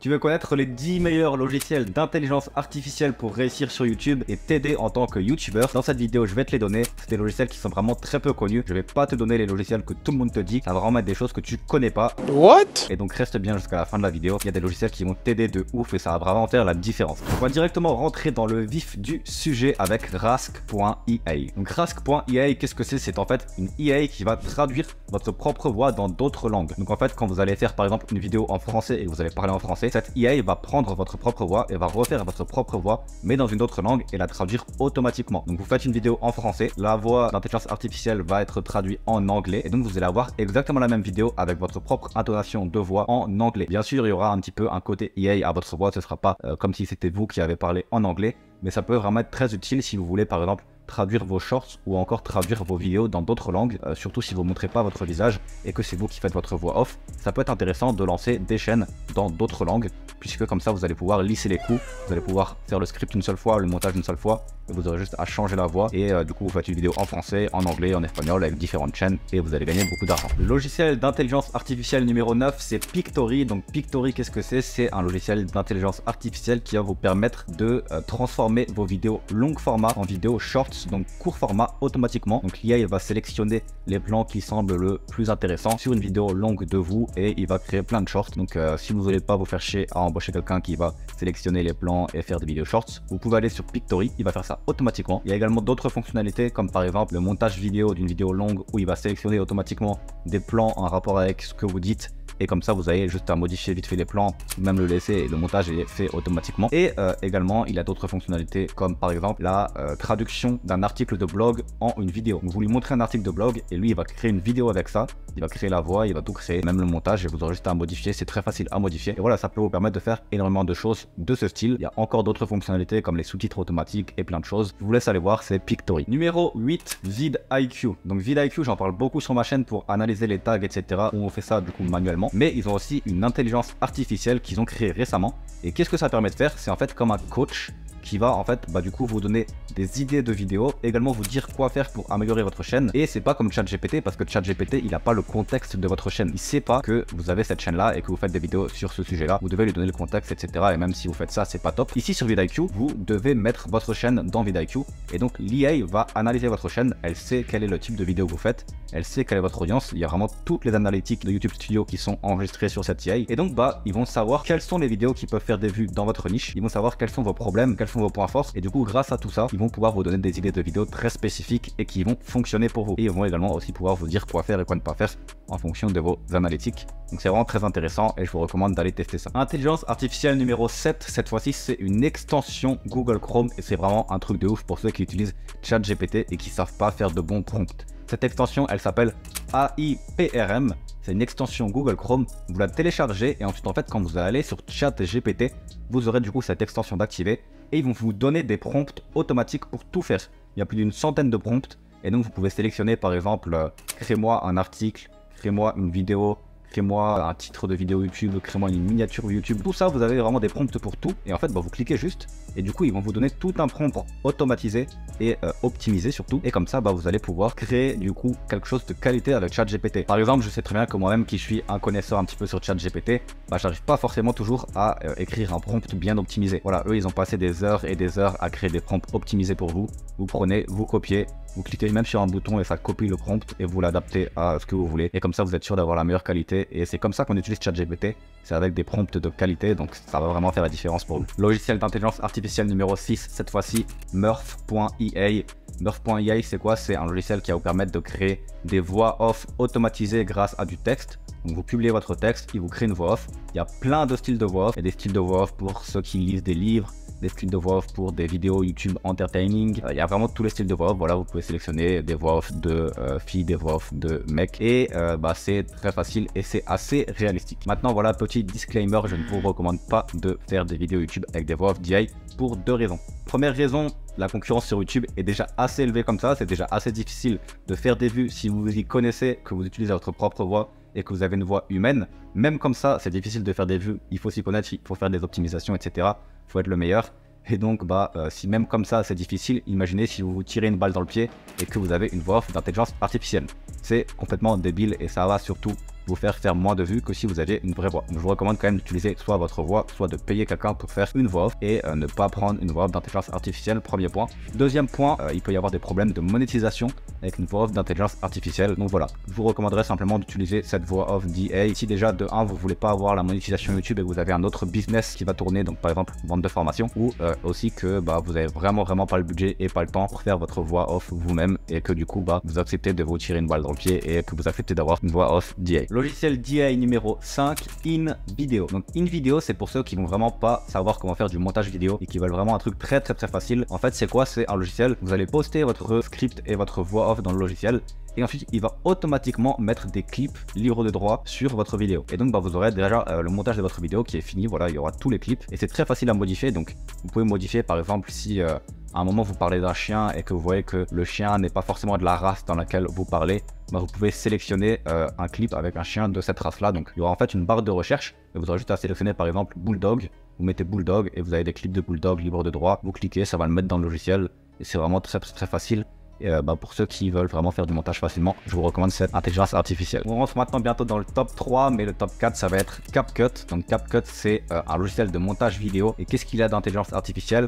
Tu veux connaître les 10 meilleurs logiciels d'intelligence artificielle pour réussir sur YouTube et t'aider en tant que YouTuber? Dans cette vidéo, je vais te les donner. C'est des logiciels qui sont vraiment très peu connus. Je vais pas te donner les logiciels que tout le monde te dit. Ça va vraiment être des choses que tu connais pas. What? Et donc reste bien jusqu'à la fin de la vidéo. Il y a des logiciels qui vont t'aider de ouf et ça va vraiment faire la différence. On va directement rentrer dans le vif du sujet avec Rask.ai. Donc Rask.ai, qu'est-ce que c'est? C'est en fait une IA qui va traduire votre propre voix dans d'autres langues. Donc en fait, quand vous allez faire par exemple une vidéo en français et que vous allez parler en français, cette IA va prendre votre propre voix et va refaire votre propre voix mais dans une autre langue et la traduire automatiquement. Donc vous faites une vidéo en français, la voix d'intelligence artificielle va être traduite en anglais et donc vous allez avoir exactement la même vidéo avec votre propre intonation de voix en anglais. Bien sûr, il y aura un petit peu un côté IA à votre voix, ce sera pas comme si c'était vous qui avez parlé en anglais, mais ça peut vraiment être très utile si vous voulez par exemple traduire vos shorts ou encore traduire vos vidéos dans d'autres langues, surtout si vous ne montrez pas votre visage et que c'est vous qui faites votre voix off. Ça peut être intéressant de lancer des chaînes dans d'autres langues puisque comme ça vous allez pouvoir lisser les coups, vous allez pouvoir faire le script une seule fois, le montage une seule fois, et vous aurez juste à changer la voix et du coup vous faites une vidéo en français, en anglais, en espagnol avec différentes chaînes et vous allez gagner beaucoup d'argent. Le logiciel d'intelligence artificielle numéro 9, c'est Pictory. Donc Pictory, qu'est-ce que c'est? C'est un logiciel d'intelligence artificielle qui va vous permettre de transformer vos vidéos long format en vidéos shorts, donc court format automatiquement. Donc l'IA va sélectionner les plans qui semblent le plus intéressants sur une vidéo longue de vous et il va créer plein de shorts. Donc si vous voulez pas vous faire chier à embaucher quelqu'un qui va sélectionner les plans et faire des vidéos shorts, vous pouvez aller sur Pictory, il va faire ça automatiquement. Il y a également d'autres fonctionnalités comme par exemple le montage vidéo d'une vidéo longue où il va sélectionner automatiquement des plans en rapport avec ce que vous dites. Et comme ça, vous avez juste à modifier vite fait les plans, même le laisser et le montage est fait automatiquement. Et également, il y a d'autres fonctionnalités comme par exemple la traduction d'un article de blog en une vidéo. Donc, vous lui montrez un article de blog et lui, il va créer une vidéo avec ça. Il va créer la voix, il va tout créer, même le montage et vous aurez juste à modifier. C'est très facile à modifier. Et voilà, ça peut vous permettre de faire énormément de choses de ce style. Il y a encore d'autres fonctionnalités comme les sous-titres automatiques et plein de choses. Je vous laisse aller voir, c'est Pictory. Numéro 8, vidIQ. Donc vidIQ, j'en parle beaucoup sur ma chaîne pour analyser les tags, etc. Où on fait ça du coup manuellement. Mais ils ont aussi une intelligence artificielle qu'ils ont créée récemment. Et qu'est-ce que ça permet de faire? C'est en fait comme un coach qui va en fait du coup vous donner des idées de vidéos, également vous dire quoi faire pour améliorer votre chaîne. Et c'est pas comme ChatGPT parce que ChatGPT il a pas le contexte de votre chaîne, il sait pas que vous avez cette chaîne là et que vous faites des vidéos sur ce sujet là, vous devez lui donner le contexte, etc. Et même si vous faites ça, c'est pas top. Ici sur vidIQ, vous devez mettre votre chaîne dans vidIQ et donc l'IA va analyser votre chaîne, elle sait quel est le type de vidéo que vous faites, elle sait quelle est votre audience, il y a vraiment toutes les analytiques de YouTube Studio qui sont enregistrées sur cette IA et donc ils vont savoir quelles sont les vidéos qui peuvent faire des vues dans votre niche, ils vont savoir quels sont vos problèmes, quels sont vos points forts et du coup grâce à tout ça ils vont pouvoir vous donner des idées de vidéos très spécifiques et qui vont fonctionner pour vous et ils vont également aussi pouvoir vous dire quoi faire et quoi ne pas faire en fonction de vos analytiques. Donc c'est vraiment très intéressant et je vous recommande d'aller tester ça. Intelligence artificielle numéro 7, cette fois-ci c'est une extension Google Chrome et c'est vraiment un truc de ouf pour ceux qui utilisent ChatGPT et qui savent pas faire de bons prompts. Cette extension elle s'appelle AIPRM. C'est une extension Google Chrome, vous la téléchargez et ensuite en fait quand vous allez sur ChatGPT, vous aurez du coup cette extension d'activer et ils vont vous donner des prompts automatiques pour tout faire. Il y a plus d'une centaine de prompts et donc vous pouvez sélectionner par exemple crée-moi un article, crée-moi une vidéo, crée-moi un titre de vidéo YouTube, crée-moi une miniature YouTube. Tout ça, vous avez vraiment des prompts pour tout. Et en fait, vous cliquez juste. Et du coup, ils vont vous donner tout un prompt automatisé et optimisé surtout. Et comme ça, vous allez pouvoir créer du coup quelque chose de qualité avec ChatGPT. Par exemple, je sais très bien que moi-même, qui suis un connaisseur un petit peu sur ChatGPT, j'arrive pas forcément toujours à écrire un prompt bien optimisé. Voilà, eux, ils ont passé des heures et des heures à créer des prompts optimisés pour vous. Vous prenez, vous copiez, vous cliquez même sur un bouton et ça copie le prompt et vous l'adaptez à ce que vous voulez. Et comme ça, vous êtes sûr d'avoir la meilleure qualité. Et c'est comme ça qu'on utilise ChatGPT. C'est avec des prompts de qualité, donc ça va vraiment faire la différence pour vous. Logiciel d'intelligence artificielle numéro 6, cette fois-ci, Murf.ia. Murf.ia, c'est quoi? C'est un logiciel qui va vous permettre de créer des voix off automatisées grâce à du texte. Donc vous publiez votre texte, il vous crée une voix off. Il y a plein de styles de voix off. Il y a des styles de voix off pour ceux qui lisent des livres, des styles de voix off pour des vidéos YouTube entertaining. Il y a vraiment tous les styles de voix off. Voilà, vous pouvez sélectionner des voix off de filles, des voix off de mecs. Et c'est très facile et c'est assez réalistique. Maintenant, voilà, petit disclaimer, je ne vous recommande pas de faire des vidéos YouTube avec des voix off d'IA pour deux raisons. Première raison, la concurrence sur YouTube est déjà assez élevée comme ça. C'est déjà assez difficile de faire des vues si vous y connaissez, que vous utilisez votre propre voix et que vous avez une voix humaine. Même comme ça, c'est difficile de faire des vues. Il faut s'y connaître, il faut faire des optimisations, etc. Il faut être le meilleur. Et donc, si même comme ça, c'est difficile, imaginez si vous vous tirez une balle dans le pied et que vous avez une voix off d'intelligence artificielle. C'est complètement débile et ça va surtout vous faire moins de vues que si vous aviez une vraie voix. Donc, je vous recommande quand même d'utiliser soit votre voix, soit de payer quelqu'un pour faire une voix off et ne pas prendre une voix off d'intelligence artificielle, premier point. Deuxième point, il peut y avoir des problèmes de monétisation avec une voix off d'intelligence artificielle. Donc voilà, je vous recommanderais simplement d'utiliser cette voix off d'EA. Si déjà de 1 vous voulez pas avoir la monétisation YouTube et que vous avez un autre business qui va tourner, donc par exemple vente de formation, ou aussi que vous avez vraiment pas le budget et pas le temps pour faire votre voix off vous-même et que du coup vous acceptez de vous tirer une balle dans le pied et que vous acceptez d'avoir une voix off d'EA. Logiciel d'EA numéro 5, InVideo. Donc InVideo, c'est pour ceux qui vont vraiment pas savoir comment faire du montage vidéo et qui veulent vraiment un truc très facile. En fait, c'est quoi? C'est un logiciel, vous allez poster votre script et votre voix off dans le logiciel et ensuite il va automatiquement mettre des clips libres de droit sur votre vidéo. Et donc vous aurez déjà le montage de votre vidéo qui est fini, voilà, il y aura tous les clips et c'est très facile à modifier. Donc vous pouvez modifier par exemple si à un moment vous parlez d'un chien et que vous voyez que le chien n'est pas forcément de la race dans laquelle vous parlez, vous pouvez sélectionner un clip avec un chien de cette race là. Donc il y aura en fait une barre de recherche et vous aurez juste à sélectionner par exemple Bulldog, vous mettez Bulldog et vous avez des clips de Bulldog libres de droit, vous cliquez, ça va le mettre dans le logiciel et c'est vraiment très facile. Et pour ceux qui veulent vraiment faire du montage facilement, je vous recommande cette intelligence artificielle. On rentre maintenant bientôt dans le top 3, mais le top 4 ça va être CapCut. Donc CapCut c'est un logiciel de montage vidéo. Et qu'est-ce qu'il a d'intelligence artificielle?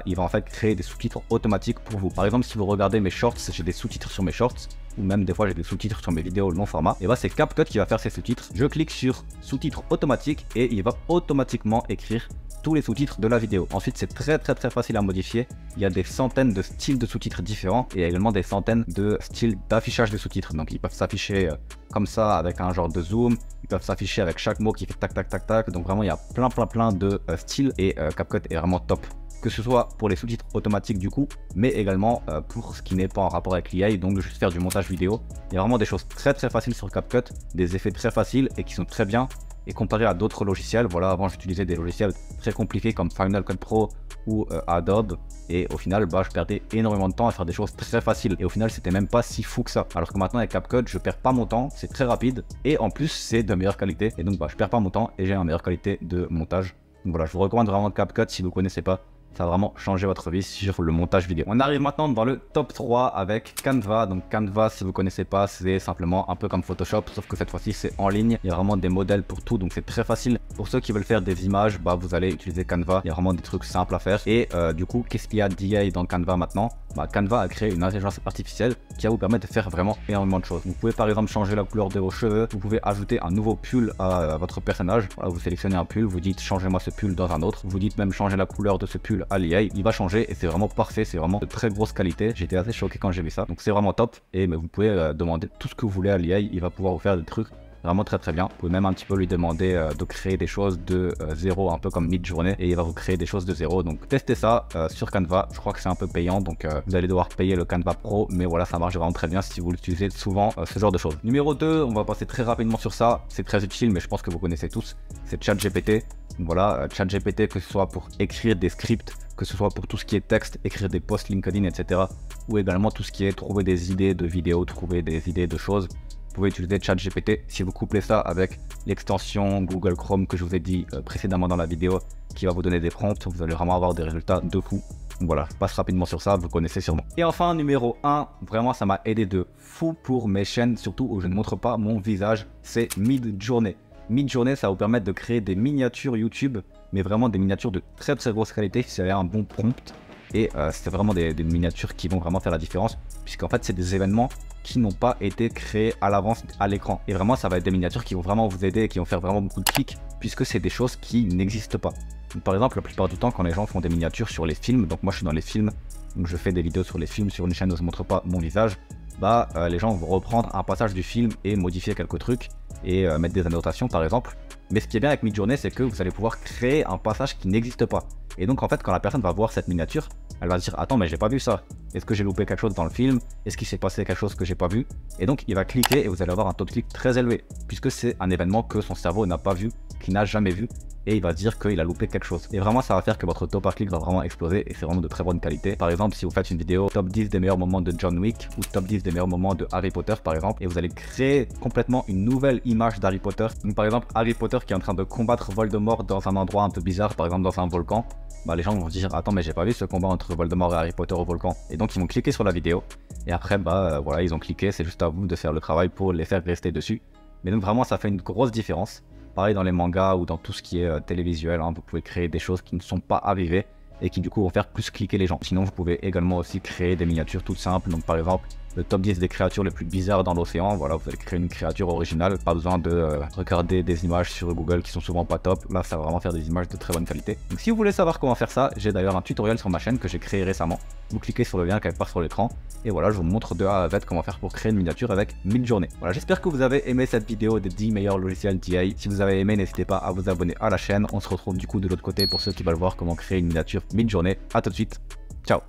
Il va en fait créer des sous-titres automatiques pour vous. Par exemple, si vous regardez mes shorts, j'ai des sous-titres sur mes shorts, ou même des fois j'ai des sous-titres sur mes vidéos long format, et c'est CapCut qui va faire ces sous-titres. Je clique sur sous-titres automatiques et il va automatiquement écrire tous les sous-titres de la vidéo. Ensuite, c'est très facile à modifier. Il y a des centaines de styles de sous-titres différents et également des centaines de styles d'affichage de sous-titres. Donc ils peuvent s'afficher comme ça avec un genre de zoom, ils peuvent s'afficher avec chaque mot qui fait tac tac. Donc vraiment il y a plein de styles et CapCut est vraiment top. Que ce soit pour les sous-titres automatiques du coup, mais également pour ce qui n'est pas en rapport avec l'IA, donc de juste faire du montage vidéo. Il y a vraiment des choses très faciles sur CapCut, des effets très faciles et qui sont très bien. Et comparé à d'autres logiciels, voilà, avant j'utilisais des logiciels très compliqués comme Final Cut Pro ou Adobe, et au final je perdais énormément de temps à faire des choses très faciles et au final c'était même pas si fou que ça. Alors que maintenant avec CapCut je perds pas mon temps, c'est très rapide et en plus c'est de meilleure qualité et donc je perds pas mon temps et j'ai une meilleure qualité de montage. Donc voilà, je vous recommande vraiment CapCut si vous ne connaissez pas. Ça va vraiment changer votre vie sur le montage vidéo. On arrive maintenant dans le top 3 avec Canva. Donc Canva, si vous ne connaissez pas, c'est simplement un peu comme Photoshop, sauf que cette fois-ci c'est en ligne. Il y a vraiment des modèles pour tout, donc c'est très facile. Pour ceux qui veulent faire des images, vous allez utiliser Canva. Il y a vraiment des trucs simples à faire. Et du coup, qu'est-ce qu'il y a d'IA dans Canva maintenant? Canva a créé une intelligence artificielle qui va vous permettre de faire vraiment énormément de choses. Vous pouvez par exemple changer la couleur de vos cheveux, vous pouvez ajouter un nouveau pull à votre personnage. Voilà, vous sélectionnez un pull, vous dites changez-moi ce pull dans un autre, vous dites même changer la couleur de ce pull à l'IA, il va changer et c'est vraiment parfait, c'est vraiment de très grosse qualité. J'étais assez choqué quand j'ai vu ça, donc c'est vraiment top. Et vous pouvez demander tout ce que vous voulez à l'IA, il va pouvoir vous faire des trucs vraiment très bien. Vous pouvez même un petit peu lui demander de créer des choses de zéro, un peu comme Midjourney, et il va vous créer des choses de zéro. Donc testez ça sur Canva. Je crois que c'est un peu payant, donc vous allez devoir payer le Canva Pro, mais voilà, ça marche vraiment très bien si vous l'utilisez souvent, ce genre de choses. Numéro 2, on va passer très rapidement sur ça. C'est très utile, mais je pense que vous connaissez tous. C'est ChatGPT. Voilà, ChatGPT, que ce soit pour écrire des scripts, que ce soit pour tout ce qui est texte, écrire des posts LinkedIn, etc. ou également tout ce qui est trouver des idées de vidéos, trouver des idées de choses. Vous pouvez utiliser ChatGPT si vous couplez ça avec l'extension Google Chrome que je vous ai dit précédemment dans la vidéo, qui va vous donner des prompts. Vous allez vraiment avoir des résultats de fou. Donc voilà, je passe rapidement sur ça, vous connaissez sûrement. Et enfin, numéro 1, vraiment ça m'a aidé de fou pour mes chaînes, surtout où je ne montre pas mon visage, c'est Midjourney. Midjourney, ça va vous permettre de créer des miniatures YouTube, mais vraiment des miniatures de très grosse qualité si vous avez un bon prompt. Et c'est vraiment des miniatures qui vont vraiment faire la différence, puisqu'en fait c'est des événements qui n'ont pas été créés à l'avance à l'écran. Et vraiment ça va être des miniatures qui vont vraiment vous aider et qui vont faire vraiment beaucoup de clics, puisque c'est des choses qui n'existent pas. Donc, par exemple, la plupart du temps quand les gens font des miniatures sur les films, donc moi je suis dans les films, donc je fais des vidéos sur les films sur une chaîne où je ne montre pas mon visage, les gens vont reprendre un passage du film et modifier quelques trucs et mettre des annotations par exemple. Mais ce qui est bien avec Midjourney, c'est que vous allez pouvoir créer un passage qui n'existe pas. Et donc en fait quand la personne va voir cette miniature, elle va se dire attends mais j'ai pas vu ça. Est-ce que j'ai loupé quelque chose dans le film? Est-ce qu'il s'est passé quelque chose que j'ai pas vu? Et donc il va cliquer et vous allez avoir un taux de clic très élevé, puisque c'est un événement que son cerveau n'a pas vu, qu'il n'a jamais vu, et il va se dire qu'il a loupé quelque chose. Et vraiment ça va faire que votre taux par clic va vraiment exploser et c'est vraiment de très bonne qualité. Par exemple si vous faites une vidéo top 10 des meilleurs moments de John Wick ou top 10 des meilleurs moments de Harry Potter par exemple, et vous allez créer complètement une nouvelle image d'Harry Potter. Donc par exemple Harry Potter qui est en train de combattre Voldemort dans un endroit un peu bizarre, par exemple dans un volcan, les gens vont se dire attends mais j'ai pas vu ce combat entre Voldemort et Harry Potter au volcan, et donc ils vont cliquer sur la vidéo et après voilà ils ont cliqué, c'est juste à vous de faire le travail pour les faire rester dessus. Mais donc vraiment ça fait une grosse différence. Pareil dans les mangas ou dans tout ce qui est télévisuel, hein, vous pouvez créer des choses qui ne sont pas arrivées et qui du coup vont faire plus cliquer les gens. Sinon vous pouvez également aussi créer des miniatures toutes simples, donc par exemple le top 10 des créatures les plus bizarres dans l'océan, voilà, vous allez créer une créature originale, pas besoin de regarder des images sur Google qui sont souvent pas top, là ça va vraiment faire des images de très bonne qualité. Donc si vous voulez savoir comment faire ça, j'ai d'ailleurs un tutoriel sur ma chaîne que j'ai créé récemment, vous cliquez sur le lien quelque part sur l'écran, et voilà, je vous montre de A à Z comment faire pour créer une miniature avec Midjourney. Voilà, j'espère que vous avez aimé cette vidéo des 10 meilleurs logiciels d'IA. Si vous avez aimé, n'hésitez pas à vous abonner à la chaîne, on se retrouve du coup de l'autre côté pour ceux qui veulent voir comment créer une miniature Midjourney. A tout de suite, ciao.